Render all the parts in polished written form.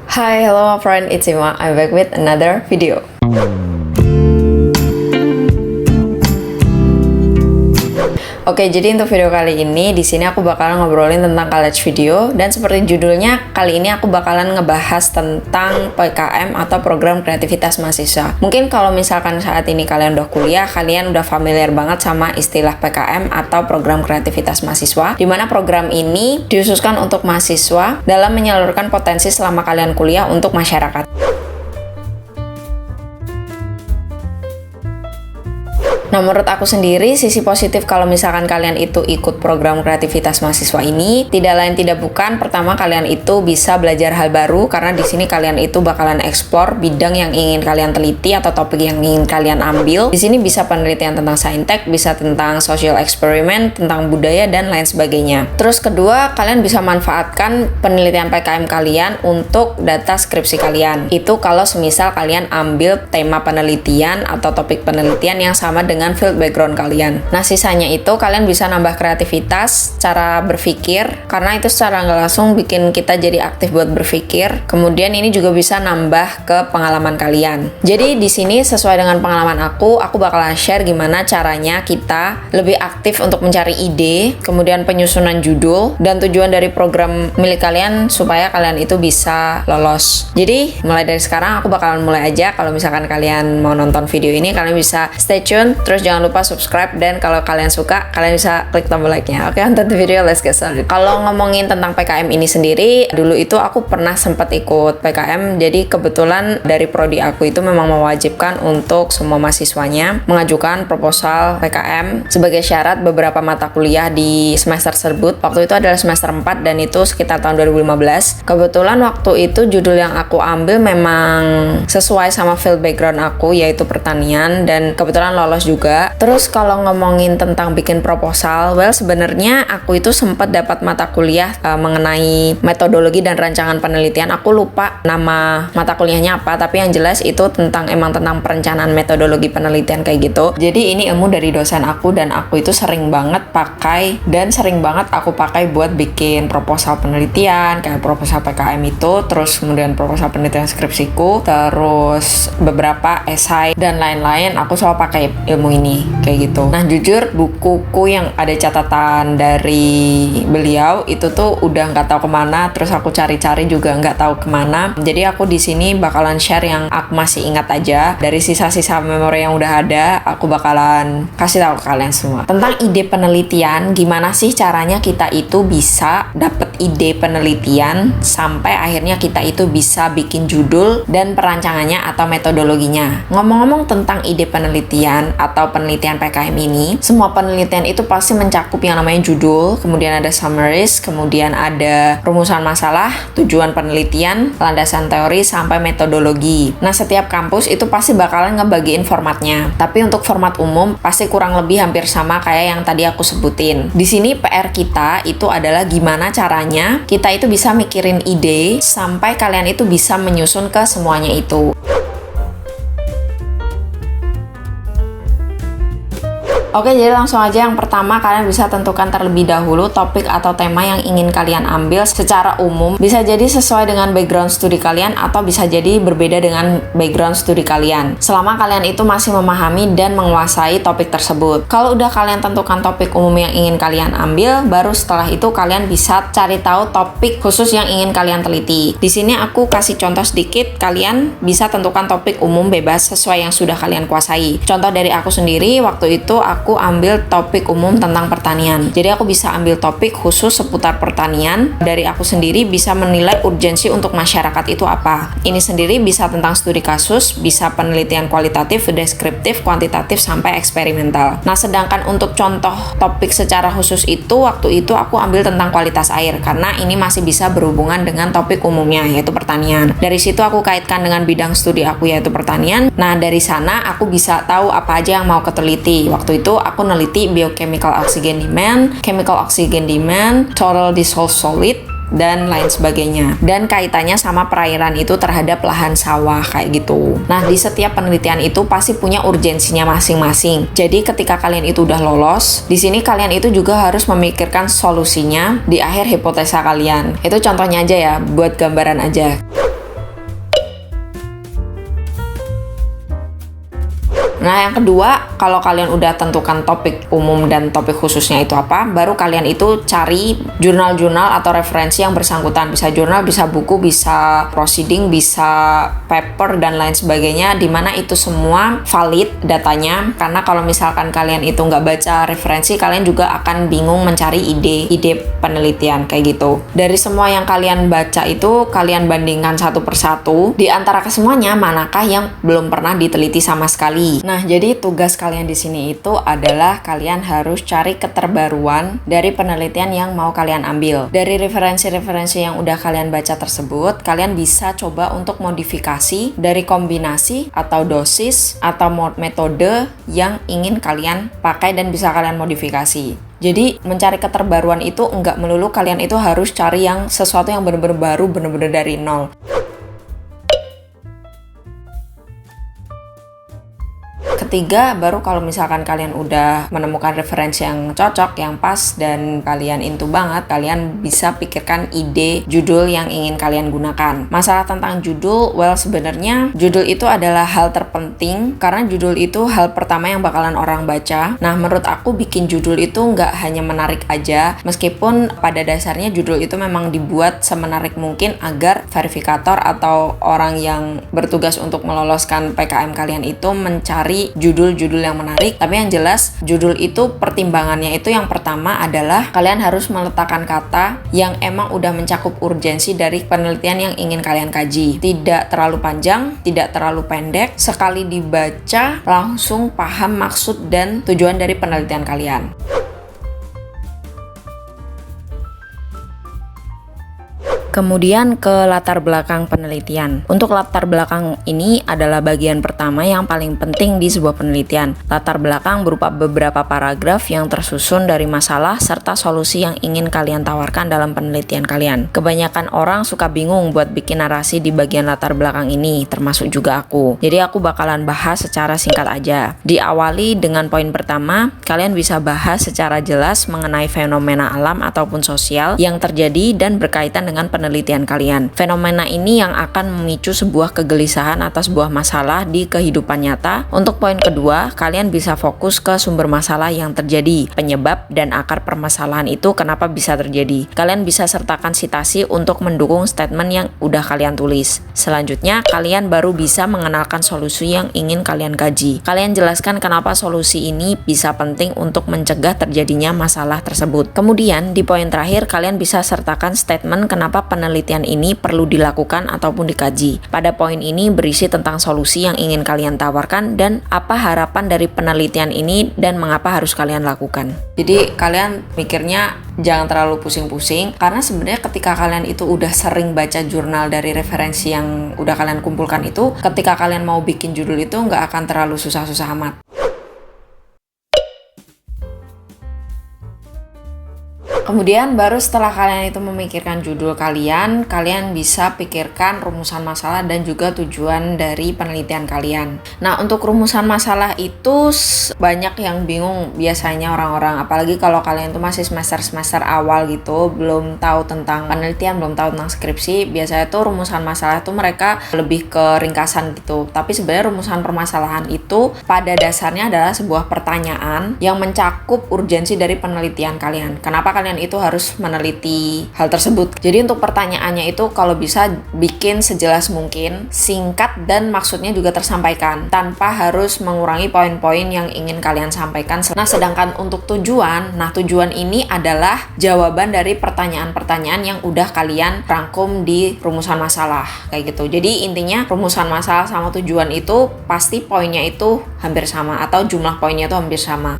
Hi, hello my friend, it's Ima. I'm back with another video. Oke, jadi untuk video kali ini di sini aku bakalan ngobrolin tentang college video, dan seperti judulnya, kali ini aku bakalan ngebahas tentang PKM atau program kreativitas mahasiswa. Mungkin kalau misalkan saat ini kalian udah kuliah, kalian udah familiar banget sama istilah PKM atau program kreativitas mahasiswa, di mana program ini dikhususkan untuk mahasiswa dalam menyalurkan potensi selama kalian kuliah untuk masyarakat. Nah, menurut aku sendiri, sisi positif kalau misalkan kalian itu ikut program kreativitas mahasiswa ini, tidak lain tidak bukan, pertama kalian itu bisa belajar hal baru, karena di sini kalian itu bakalan explore bidang yang ingin kalian teliti atau topik yang ingin kalian ambil. Di sini bisa penelitian tentang saintek, bisa tentang social experiment, tentang budaya, dan lain sebagainya. Terus kedua, kalian bisa manfaatkan penelitian PKM kalian untuk data skripsi kalian. Itu kalau semisal kalian ambil tema penelitian atau topik penelitian yang sama dengan field background kalian. Nah, sisanya itu kalian bisa nambah kreativitas, cara berpikir, karena itu secara nggak langsung bikin kita jadi aktif buat berpikir. Kemudian ini juga bisa nambah ke pengalaman kalian. Jadi di sini sesuai dengan pengalaman aku bakalan share gimana caranya kita lebih aktif untuk mencari ide, kemudian penyusunan judul, dan tujuan dari program milik kalian supaya kalian itu bisa lolos. Jadi mulai dari sekarang aku bakalan mulai aja. Kalau misalkan kalian mau nonton video ini, kalian bisa stay tune. Terus jangan lupa subscribe, dan kalau kalian suka, kalian bisa klik tombol like-nya. Oke, untuk video, let's get started. Kalau ngomongin tentang PKM ini sendiri, dulu itu aku pernah sempat ikut PKM. Jadi kebetulan dari prodi aku itu memang mewajibkan untuk semua mahasiswanya mengajukan proposal PKM sebagai syarat beberapa mata kuliah di semester tersebut. Waktu itu adalah semester 4 dan itu sekitar tahun 2015. Kebetulan waktu itu judul yang aku ambil memang sesuai sama field background aku, yaitu pertanian, dan kebetulan lolos juga. Terus kalau ngomongin tentang bikin proposal, well sebenarnya aku itu sempat dapat mata kuliah mengenai metodologi dan rancangan penelitian. Aku lupa nama mata kuliahnya apa, tapi yang jelas itu tentang perencanaan metodologi penelitian kayak gitu. Jadi ini ilmu dari dosen aku, dan aku itu sering banget pakai aku pakai buat bikin proposal penelitian, kayak proposal PKM itu, terus kemudian proposal penelitian skripsiku, terus beberapa esai dan lain-lain. Aku selalu pakai ilmu ini kayak gitu. Nah, jujur bukuku yang ada catatan dari beliau itu tuh udah nggak tahu kemana, terus aku cari-cari juga nggak tahu kemana. Jadi aku di sini bakalan share yang aku masih ingat aja dari sisa-sisa memori yang udah ada. Aku bakalan kasih tahu ke kalian semua tentang ide penelitian, gimana sih caranya kita itu bisa dapet ide penelitian sampai akhirnya kita itu bisa bikin judul dan perancangannya atau metodologinya. Ngomong-ngomong tentang ide penelitian atau penelitian PKM ini, semua penelitian itu pasti mencakup yang namanya judul, kemudian ada summaries, kemudian ada rumusan masalah, tujuan penelitian, landasan teori, sampai metodologi. Nah, setiap kampus itu pasti bakalan ngebagiin formatnya, tapi untuk format umum pasti kurang lebih hampir sama kayak yang tadi aku sebutin. Di sini PR kita itu adalah gimana caranya kita itu bisa mikirin ide sampai kalian itu bisa menyusun ke semuanya itu. Oke, jadi langsung aja yang pertama, kalian bisa tentukan terlebih dahulu topik atau tema yang ingin kalian ambil secara umum. Bisa jadi sesuai dengan background studi kalian atau bisa jadi berbeda dengan background studi kalian. Selama kalian itu masih memahami dan menguasai topik tersebut. Kalau udah kalian tentukan topik umum yang ingin kalian ambil, baru setelah itu kalian bisa cari tahu topik khusus yang ingin kalian teliti. Di sini aku kasih contoh sedikit, kalian bisa tentukan topik umum bebas sesuai yang sudah kalian kuasai. Contoh dari aku sendiri, waktu itu aku ambil topik umum tentang pertanian. Jadi aku bisa ambil topik khusus seputar pertanian. Dari aku sendiri bisa menilai urgensi untuk masyarakat itu apa. Ini sendiri bisa tentang studi kasus, bisa penelitian kualitatif, deskriptif, kuantitatif, sampai eksperimental. Nah, sedangkan untuk contoh topik secara khusus itu, waktu itu aku ambil tentang kualitas air, karena ini masih bisa berhubungan dengan topik umumnya, yaitu pertanian. Dari situ aku kaitkan dengan bidang studi aku, yaitu pertanian. Nah, dari sana aku bisa tahu apa aja yang mau keteliti. Waktu itu aku neliti biochemical oxygen demand, chemical oxygen demand, total dissolved solid, dan lain sebagainya. Dan kaitannya sama perairan itu terhadap lahan sawah kayak gitu. Nah, di setiap penelitian itu pasti punya urgensinya masing-masing. Jadi ketika kalian itu udah lolos, di sini kalian itu juga harus memikirkan solusinya di akhir hipotesa kalian. Itu contohnya aja ya, buat gambaran aja. Nah, yang kedua, kalau kalian udah tentukan topik umum dan topik khususnya itu apa, baru kalian itu cari jurnal-jurnal atau referensi yang bersangkutan. Bisa jurnal, bisa buku, bisa proceeding, bisa paper, dan lain sebagainya, dimana itu semua valid datanya. Karena kalau misalkan kalian itu nggak baca referensi, kalian juga akan bingung mencari ide penelitian kayak gitu. Dari semua yang kalian baca itu, kalian bandingkan satu persatu. Di antara kesemuanya, manakah yang belum pernah diteliti sama sekali. Nah, jadi tugas kalian di sini itu adalah kalian harus cari keterbaruan dari penelitian yang mau kalian ambil. Dari referensi-referensi yang udah kalian baca tersebut, kalian bisa coba untuk modifikasi dari kombinasi atau dosis atau metode yang ingin kalian pakai dan bisa kalian modifikasi. Jadi mencari keterbaruan itu enggak melulu kalian itu harus cari yang sesuatu yang benar-benar baru, benar-benar dari nol. Ketiga, baru kalau misalkan kalian udah menemukan referensi yang cocok, yang pas, dan kalian into banget, kalian bisa pikirkan ide judul yang ingin kalian gunakan. Masalah tentang judul, well sebenarnya judul itu adalah hal terpenting karena judul itu hal pertama yang bakalan orang baca. Nah, menurut aku bikin judul itu nggak hanya menarik aja, meskipun pada dasarnya judul itu memang dibuat semenarik mungkin agar verifikator atau orang yang bertugas untuk meloloskan PKM kalian itu mencari judul-judul yang menarik. Tapi yang jelas judul itu pertimbangannya itu yang pertama adalah kalian harus meletakkan kata yang emang udah mencakup urgensi dari penelitian yang ingin kalian kaji. Tidak terlalu panjang, tidak terlalu pendek, sekali dibaca langsung paham maksud dan tujuan dari penelitian kalian. Kemudian ke latar belakang penelitian. Untuk latar belakang ini adalah bagian pertama yang paling penting di sebuah penelitian. Latar belakang berupa beberapa paragraf yang tersusun dari masalah serta solusi yang ingin kalian tawarkan dalam penelitian kalian. Kebanyakan orang suka bingung buat bikin narasi di bagian latar belakang ini, termasuk juga aku. Jadi aku bakalan bahas secara singkat aja. Diawali dengan poin pertama, kalian bisa bahas secara jelas mengenai fenomena alam ataupun sosial yang terjadi dan berkaitan dengan penelitian kalian. Fenomena ini yang akan memicu sebuah kegelisahan atas sebuah masalah di kehidupan nyata. Untuk poin kedua, kalian bisa fokus ke sumber masalah yang terjadi, penyebab dan akar permasalahan itu kenapa bisa terjadi. Kalian bisa sertakan sitasi untuk mendukung statement yang udah kalian tulis. Selanjutnya, kalian baru bisa mengenalkan solusi yang ingin kalian kaji. Kalian jelaskan kenapa solusi ini bisa penting untuk mencegah terjadinya masalah tersebut. Kemudian, di poin terakhir, kalian bisa sertakan statement kenapa penelitian ini perlu dilakukan ataupun dikaji. Pada poin ini berisi tentang solusi yang ingin kalian tawarkan dan apa harapan dari penelitian ini dan mengapa harus kalian lakukan. Jadi kalian mikirnya jangan terlalu pusing-pusing, karena sebenarnya ketika kalian itu udah sering baca jurnal dari referensi yang udah kalian kumpulkan itu, ketika kalian mau bikin judul itu nggak akan terlalu susah-susah amat. Kemudian baru setelah kalian itu memikirkan judul kalian bisa pikirkan rumusan masalah dan juga tujuan dari penelitian kalian. Nah, untuk rumusan masalah itu banyak yang bingung biasanya orang-orang, apalagi kalau kalian itu masih semester awal gitu, belum tahu tentang penelitian, belum tahu tentang skripsi. Biasanya tuh rumusan masalah itu mereka lebih ke ringkasan gitu. Tapi sebenarnya rumusan permasalahan itu pada dasarnya adalah sebuah pertanyaan yang mencakup urgensi dari penelitian kalian. Kenapa kalian itu harus meneliti hal tersebut. Jadi untuk pertanyaannya itu kalau bisa bikin sejelas mungkin, singkat dan maksudnya juga tersampaikan tanpa harus mengurangi poin-poin yang ingin kalian sampaikan. Nah, sedangkan untuk tujuan ini adalah jawaban dari pertanyaan-pertanyaan yang udah kalian rangkum di rumusan masalah kayak gitu. Jadi intinya rumusan masalah sama tujuan itu pasti poinnya itu hampir sama atau jumlah poinnya itu hampir sama.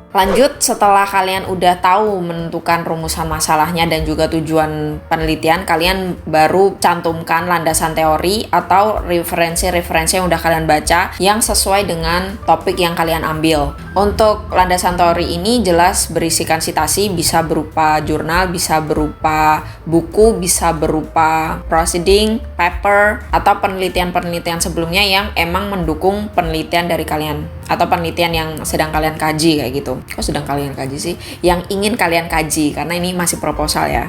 Lanjut, setelah kalian udah tahu menentukan rumusan masalahnya dan juga tujuan penelitian, kalian baru cantumkan landasan teori atau referensi-referensi yang udah kalian baca yang sesuai dengan topik yang kalian ambil. Untuk landasan teori ini jelas berisikan sitasi, bisa berupa jurnal, bisa berupa buku, bisa berupa proceeding, paper, atau penelitian-penelitian sebelumnya yang emang mendukung penelitian dari kalian atau penelitian yang sedang kalian kaji kayak gitu. Kok sedang kalian kaji sih? Yang ingin kalian kaji, karena ini masih proposal ya.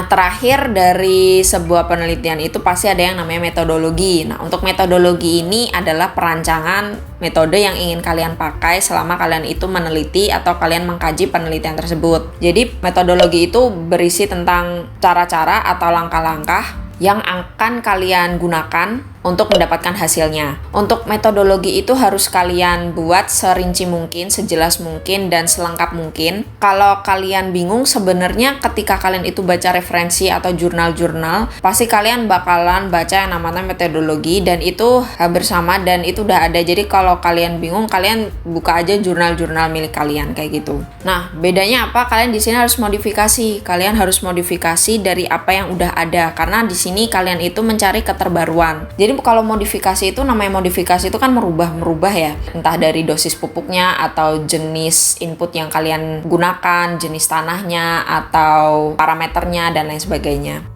Nah, terakhir dari sebuah penelitian itu pasti ada yang namanya metodologi. Nah, untuk metodologi ini adalah perancangan metode yang ingin kalian pakai selama kalian itu meneliti atau kalian mengkaji penelitian tersebut. Jadi, metodologi itu berisi tentang cara-cara atau langkah-langkah yang akan kalian gunakan untuk mendapatkan hasilnya. Untuk metodologi itu harus kalian buat serinci mungkin, sejelas mungkin, dan selengkap mungkin. Kalau kalian bingung sebenarnya ketika kalian itu baca referensi atau jurnal-jurnal, pasti kalian bakalan baca yang namanya metodologi, dan itu hampir sama dan itu udah ada. Jadi kalau kalian bingung, kalian buka aja jurnal-jurnal milik kalian kayak gitu. Nah, bedanya apa? Kalian di sini harus modifikasi. Kalian harus modifikasi dari apa yang udah ada, karena di sini kalian itu mencari keterbaruan. Jadi kalau modifikasi itu, namanya modifikasi itu kan merubah ya, entah dari dosis pupuknya atau jenis input yang kalian gunakan, jenis tanahnya atau parameternya dan lain sebagainya.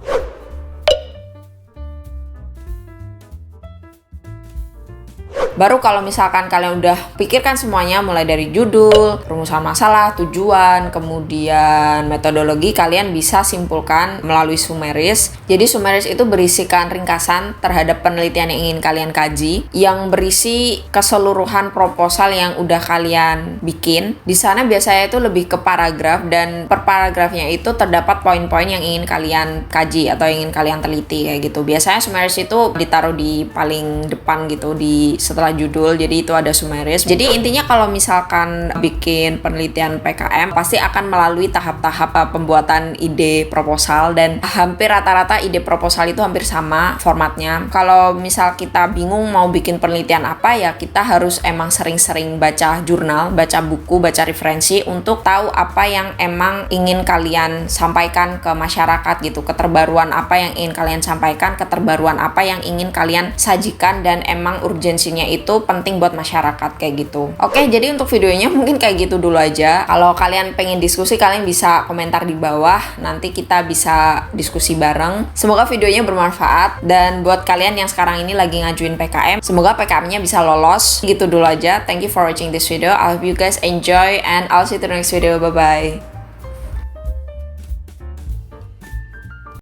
Baru kalau misalkan kalian udah pikirkan semuanya, mulai dari judul, rumusan masalah, tujuan, kemudian metodologi, kalian bisa simpulkan melalui summaries. Jadi summaries itu berisikan ringkasan terhadap penelitian yang ingin kalian kaji, yang berisi keseluruhan proposal yang udah kalian bikin. Di sana biasanya itu lebih ke paragraf, dan per paragrafnya itu terdapat poin-poin yang ingin kalian kaji atau ingin kalian teliti kayak gitu. Biasanya summaries itu ditaruh di paling depan gitu, di setelah judul, jadi itu ada summaries. Jadi intinya kalau misalkan bikin penelitian PKM pasti akan melalui tahap-tahap pembuatan ide proposal, dan hampir rata-rata ide proposal itu hampir sama formatnya. Kalau misal kita bingung mau bikin penelitian apa, ya kita harus emang sering-sering baca jurnal, baca buku, baca referensi untuk tahu apa yang emang ingin kalian sampaikan ke masyarakat gitu, keterbaruan apa yang ingin kalian sampaikan, keterbaruan apa yang ingin kalian sajikan, dan emang urgensinya itu penting buat masyarakat kayak gitu. Oke, jadi untuk videonya mungkin kayak gitu dulu aja. Kalau kalian pengen diskusi, kalian bisa komentar di bawah, nanti kita bisa diskusi bareng. Semoga videonya bermanfaat, dan buat kalian yang sekarang ini lagi ngajuin PKM, semoga PKM-nya bisa lolos. Gitu dulu aja. Thank you for watching this video. I hope you guys enjoy, and I'll see you in the next video. Bye bye.